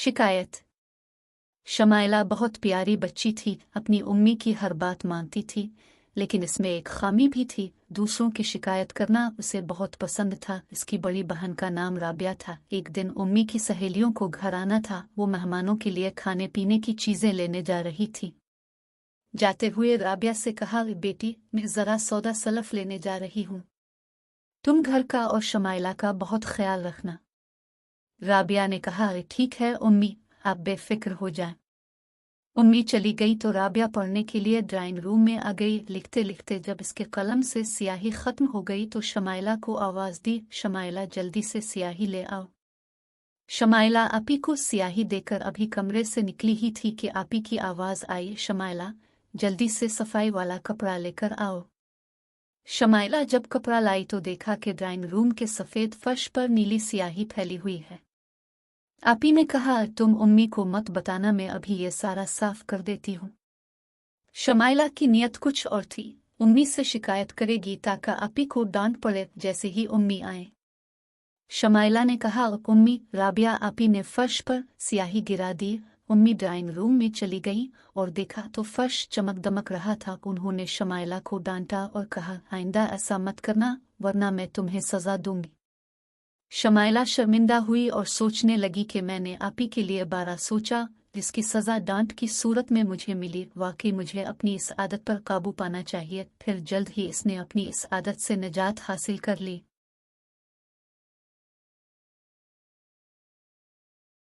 शिकायत। शमाइला बहुत प्यारी बच्ची थी, अपनी उम्मी की हर बात मानती थी, लेकिन इसमें एक खामी भी थी। दूसरों की शिकायत करना उसे बहुत पसंद था। इसकी बड़ी बहन का नाम राबिया था। एक दिन उम्मी की सहेलियों को घर आना था। वो मेहमानों के लिए खाने पीने की चीजें लेने जा रही थी। जाते हुए राबिया से कहा, बेटी मैं जरा सौदा सलफ लेने जा रही हूँ, तुम घर का और शमाइला का बहुत ख्याल रखना। राबिया ने कहा, ठीक है उम्मी, आप बेफिक्र हो जाएं। उम्मी चली गई तो राबिया पढ़ने के लिए ड्राइंग रूम में आ गई। लिखते लिखते जब इसके कलम से स्याही खत्म हो गई तो शमाइला को आवाज दी, शमाइला जल्दी से स्याही ले आओ। शमाइला आपी को स्याही देकर अभी कमरे से निकली ही थी कि आपी की आवाज आई, शमाइला जल्दी से सफाई वाला कपड़ा लेकर आओ। शमाइला जब कपड़ा लाई तो देखा कि ड्राइंग रूम के सफेद फर्श पर नीली स्याही फैली हुई है। आपी ने कहा, तुम उम्मी को मत बताना, मैं अभी ये सारा साफ कर देती हूँ। शमाइला की नीयत कुछ और थी, उम्मी से शिकायत करेगी ताकि आपी को डांट पड़े जैसे ही उम्मी आए। शमाइला ने कहा, उम्मी। राबिया आपी ने फर्श पर स्याही गिरा दी। उम्मी ड्राइंग रूम में चली गई और देखा तो फर्श चमक दमक रहा था। उन्होंने शमाइला को डांटा और कहा, आइंदा ऐसा मत करना वरना मैं तुम्हें सजा दूंगी। शमाइला शर्मिंदा हुई और सोचने लगी कि मैंने आपी के लिए बारा सोचा, जिसकी सजा डांट की सूरत में मुझे मिली। वाकई मुझे अपनी इस आदत पर काबू पाना चाहिए। फिर जल्द ही इसने अपनी इस आदत से निजात हासिल कर ली।